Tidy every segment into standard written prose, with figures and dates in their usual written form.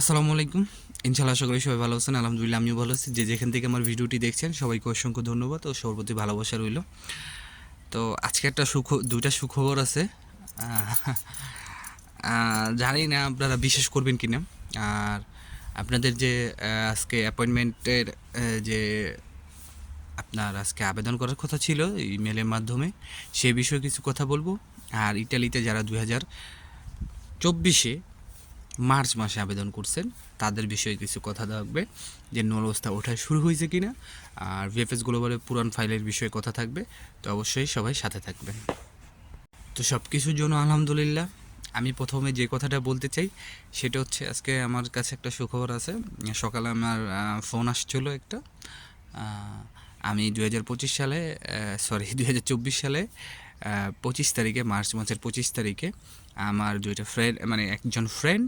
আসসালামু আলাইকুম। ইনশাআল্লাহ আশা করি সবাই ভালো আছেন। আলহামদুলিল্লাহ আমিও ভালো আছি। যে যেখান থেকে আমার ভিডিওটি দেখছেন সবাইকে অসংখ্য ধন্যবাদ ও সবার প্রতি ভালোবাসা রইল। তো আজকে একটা দুইটা সুখবর আছে। জানি না আপনারা বিশ্বাস করবেন কি না। আর আপনাদের যে আজকে অ্যাপয়েন্টমেন্টের যে আপনার আজকে আবেদন করার কথা ছিল ইমেলের মাধ্যমে, সে বিষয়ে কিছু কথা বলবো। আর ইটালিতে যারা 2024 মার্চ মাসে আবেদন করছেন তাদের বিষয়ে কিছু কথা থাকবে, যে নলস্তা ওঠা শুরু হয়েছে কিনা। আর ভিএফএস গ্লোবালের পুরান ফাইলের বিষয়ে কথা থাকবে। তো অবশ্যই সবাই সাথে থাকবেন। তো সব কিছুর জন্য আলহামদুলিল্লাহ। আমি প্রথমে যে কথাটা বলতে চাই সেটা হচ্ছে, আজকে আমার কাছে একটা সুখবর আছে। সকালে আমার ফোন আসছিলো একটা। আমি 2025 সালে, সরি 2024 সালে 25 তারিখে, মার্চ মাসের 25 তারিখে আমার দুইটা ফ্রেন্ড, মানে একজন ফ্রেন্ড,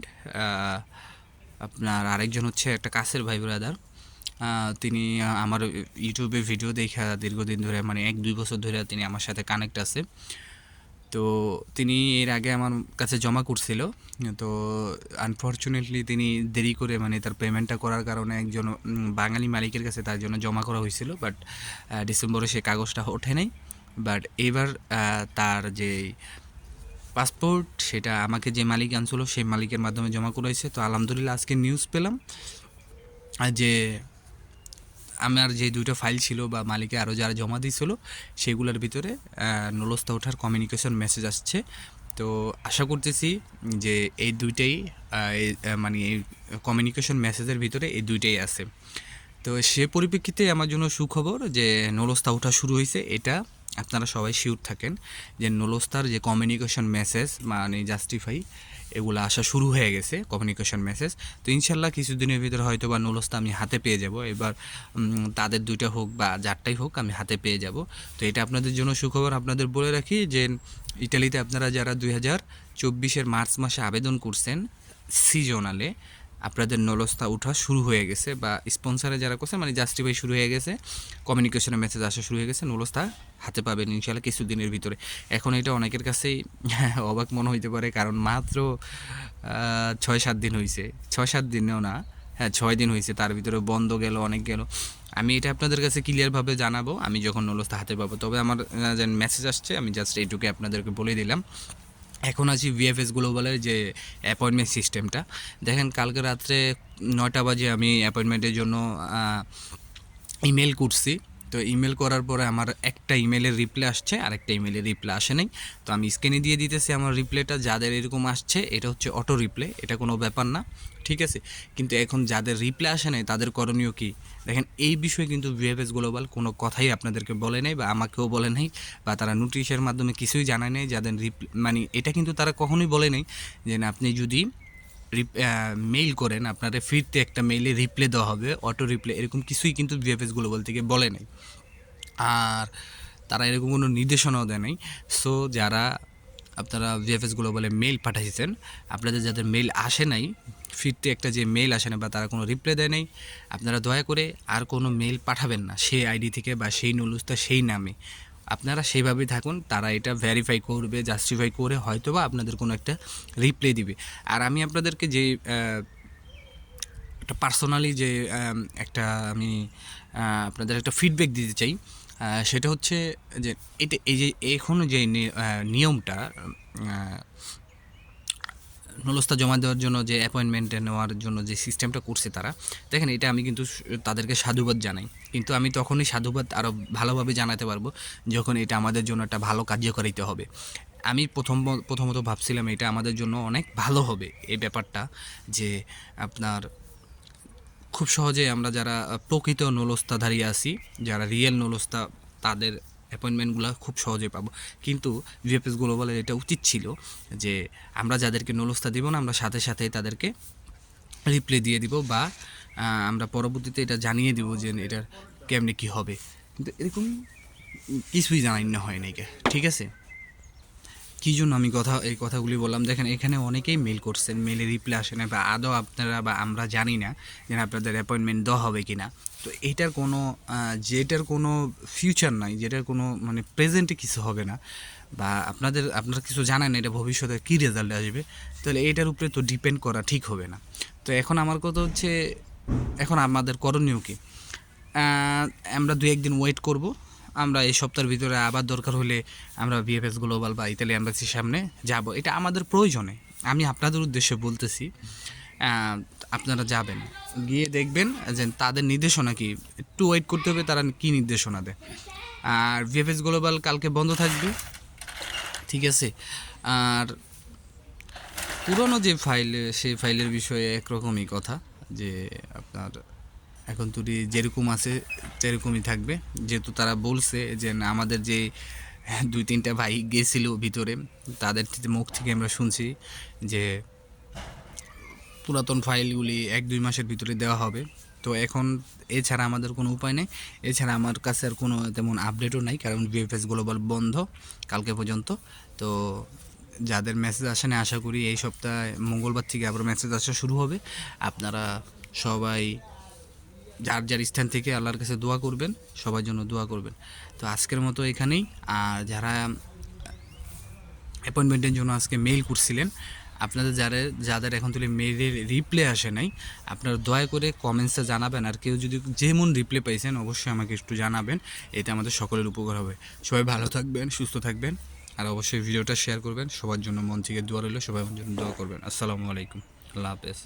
আপনার আরেকজন হচ্ছে একটা কাছের ভাই ব্রাদার, তিনি আমার ইউটিউবে ভিডিও দেখা দীর্ঘদিন ধরে, মানে 1-2 বছর ধরে তিনি আমার সাথে কানেক্ট আছে। তো তিনি এর আগে আমার কাছে জমা করছিল। তো আনফর্চুনেটলি তিনি দেরি করে, মানে তার পেমেন্টটা করার কারণে একজন বাঙালি মালিকের কাছে তার জন্য জমা করা হয়েছিল। বাট ডিসেম্বরে সে কাগজটা ওঠে নাই। বাট এবার তার যে পাসপোর্ট, সেটা আমাকে যে মালিক আনছিল সেই মালিকের মাধ্যমে জমা করাইছে। তো আলহামদুলিল্লাহ আজকে নিউজ পেলাম যে আমার যে দুটো ফাইল ছিল বা মালিকে আরও যারা জমা দিয়েছিল সেগুলোর ভিতরে নলস্তা ওঠার কমিউনিকেশন মেসেজ আসছে। তো আশা করতেছি যে এই দুইটাই, মানে এই কমিউনিকেশন মেসেজের ভিতরে এই দুইটাই আছে। তো সে পরিপ্রেক্ষিতে আমার জন্য সুখবর যে নলস্তা ওঠা শুরু হয়েছে। এটা আপনারা সবাই শিওর থাকেন যে নলস্তার যে কমিউনিকেশন মেসেজ, মানে জাস্টিফাই, এগুলো আসা শুরু হয়ে গেছে কমিউনিকেশন মেসেজ। তো ইনশাল্লাহ কিছুদিনের ভিতরে হয়তো বা নলস্তা আমি হাতে পেয়ে যাব। এবার তাদের দুইটা হোক বা যারটাই হোক আমি হাতে পেয়ে যাব। তো এটা আপনাদের জন্য সুখবর। আপনাদের বলে রাখি যে ইটালিতে আপনারা যারা 2024 মার্চ মাসে আবেদন করছেন সিজনালে, আপনাদের নলস্তা ওঠা শুরু হয়ে গেছে, বা স্পন্সারে যারা করছে, মানে জাস্টিফাই শুরু হয়ে গেছে, কমিউনিকেশনের মেসেজ আসা শুরু হয়ে গেছে, নলস্তা হাতে পাবেন ইনশাল্লাহ কিছুদিনের ভিতরে। এখন এটা অনেকের কাছেই অবাক মনে হইতে পারে, কারণ মাত্র 6-7 দিন হয়েছে। 6-7 দিনেও না, হ্যাঁ 6 দিন হয়েছে, তার ভিতরে বন্ধ গেল, অনেক গেল। আমি এটা আপনাদের কাছে ক্লিয়ারভাবে জানাবো আমি যখন নলস্তা হাতে পাবো। তবে আমার যে মেসেজ আসছে, আমি জাস্ট এইটুকু আপনাদেরকে বলে দিলাম। এখন আছি ভিএফএস গ্লোবালের যে অ্যাপয়েন্টমেন্ট সিস্টেমটা। দেখেন, কালকে রাত্রে 9টা বাজে আমি অ্যাপয়েন্টমেন্টের জন্য ইমেল করছি। তো ইমেল করার পরে আমার একটা ইমেলের রিপ্লাই আসছে, আর একটা ইমেলের রিপ্লাই আসে নাই। তো আমি স্ক্যানে দিয়ে দিতেছি আমার রিপ্লাইটা। যাদের এরকম আসছে এটা হচ্ছে অটো রিপ্লাই, এটা কোনো ব্যাপার না, ঠিক আছে। কিন্তু এখন যাদের রিপ্লাই আসে নাই তাদের করণীয় কী দেখেন। এই বিষয়ে কিন্তু ভিএফএস গ্লোবাল কোনো কথাই আপনাদেরকে বলে নাই, বা আমাকেও বলে নাই, বা তারা নোটিশের মাধ্যমে কিছুই জানায় নাই। যাদের মানে এটা কিন্তু তারা কখনোই বলে নাই যে না, আপনি যদি মেইল করেন আপনাদের ফিরতে একটা মেইলে রিপ্লাই দেওয়া হবে, অটো রিপ্লাই, এরকম কিছুই কিন্তু ভিএফএস গ্লোবাল থেকে বলে নাই। আর তারা এরকম কোনো নির্দেশনাও দেয় নাই। সো যারা আপনারা ভিএফএস গ্লোবালে মেইল পাঠাইছেন, আপনাদের যাদের মেইল আসে নাই, ফিরতে একটা যে মেইল আসে না, বা তারা কোনো রিপ্লাই দেয় নাই, আপনারা দয়া করে আর কোনো মেইল পাঠাবেন না সেই আইডি থেকে বা সেই নলস্তা সেই নামে। আপনারা সেইভাবেই থাকুন। তারা এটা ভেরিফাই করবে, জাস্টিফাই করে হয়তোবা আপনাদের কোনো একটা রিপ্লাই দিবে। আর আমি আপনাদেরকে যে একটা পার্সোনালি যে একটা আমি আপনাদের একটা ফিডব্যাক দিতে চাই, সেটা হচ্ছে যে এটা, এই যে এখনও যে নিয়মটা, নলস্তা জমা দেওয়ার জন্য যে অ্যাপয়েন্টমেন্টে নেওয়ার জন্য যে সিস্টেমটা করছে তারা, দেখেন এটা আমি কিন্তু তাদেরকে সাধুবাদ জানাই। কিন্তু আমি তখনই সাধুবাদ আরও ভালোভাবে জানাতে পারবো যখন এটা আমাদের জন্য একটা ভালো কার্যকারিতা হবে। আমি প্রথমত ভাবছিলাম এটা আমাদের জন্য অনেক ভালো হবে এই ব্যাপারটা, যে আপনার খুব সহজে আমরা যারা প্রকৃত নলস্তাধারী আছি, যারা রিয়েল নলস্তা, তাদের অ্যাপয়েন্টমেন্টগুলো খুব সহজে পাবো। কিন্তু ভিএফএস গ্লোবালের এটা উচিত ছিল যে আমরা যাদেরকে নলস্তা দিব না, আমরা সাথে সাথেই তাদেরকে রিপ্লাই দিয়ে দিব, বা আমরা পরবর্তীতে এটা জানিয়ে দিব যে এটার কেমনে কী হবে। কিন্তু এরকম কিছুই জানাই না হয় নাকি, ঠিক আছে। কী জন্য আমি এই কথাগুলি বললাম, দেখেন এখানে অনেকেই মেল করছেন, মেলে রিপ্লাই আসে না, বা আদৌ আপনারা বা আমরা জানি না যে আপনাদের অ্যাপয়েন্টমেন্ট দেওয়া হবে কি না। তো এটার কোনো যেটার কোনো ফিউচার নাই, যেটার কোনো মানে প্রেজেন্টে কিছু হবে না, বা আপনারা কিছু জানেন এটা ভবিষ্যতে কী রেজাল্ট আসবে, তাহলে এইটার উপরে তো ডিপেন্ড করা ঠিক হবে না। তো এখন আমার কথা হচ্ছে, এখন আমাদের করণীয় কী? আমরা 2-1 দিন ওয়েট করব। আমরা এই সপ্তাহের ভিতরে আবার দরকার হলে আমরা ভিএফএস গ্লোবাল বা ইতালি এম্বাসির সামনে যাব, এটা আমাদের প্রয়োজনে। আমি আপনাদের উদ্দেশ্যে বলতেছি, আপনারা যাবেন, গিয়ে দেখবেন যে তাদের নির্দেশনা কি, একটু ওয়েট করতে হবে তারা কী নির্দেশনা দেয়। আর ভিএফএস গ্লোবাল কালকে বন্ধ থাকবে, ঠিক আছে। আর পুরনো যে ফাইল, সেই ফাইলের বিষয়ে একরকমই কথা, যে আপনার এখন তুই যেরকম আছে সেরকমই থাকবে, যেহেতু তারা বলছে যে না, আমাদের যে 2-3টা ভাই গেছিল ভিতরে, তাদের মুখ থেকে আমরা শুনছি যে পুরাতন ফাইলগুলি 1-2 মাসের ভিতরে দেওয়া হবে। তো এখন এছাড়া আমাদের কোনো উপায় নেই, এছাড়া আমার কাছে আর কোনো তেমন আপডেটও নাই, কারণ ভিএফএস গ্লোবাল বন্ধ কালকে পর্যন্ত। তো যাদের মেসেজ আসে না, আশা করি এই সপ্তাহে মঙ্গলবার থেকে আবার মেসেজ আসা শুরু হবে। আপনারা সবাই যার যার স্থান থেকে আল্লাহর কাছে দোয়া করবেন, সবার জন্য দোয়া করবেন। তো আজকের মতো এখানেই। আর যারা অ্যাপয়েন্টমেন্টের জন্য আজকে মেইল করছিলেন, আপনাদের যাদের এখন তুলে মেইলের রিপ্লে আসে নাই, আপনারা দয়া করে কমেন্টসে জানাবেন। আর কেউ যদি যেমন রিপ্লে পাইছেন অবশ্যই আমাকে একটু জানাবেন, এতে আমাদের সকলের উপকার হবে। সবাই ভালো থাকবেন, সুস্থ থাকবেন, আর অবশ্যই ভিডিওটা শেয়ার করবেন। সবার জন্য মন থেকে দোয়া রইল, সবাই আমার জন্য দোয়া করবেন। আসসালামু আলাইকুম, আল্লাহ হাফেজ।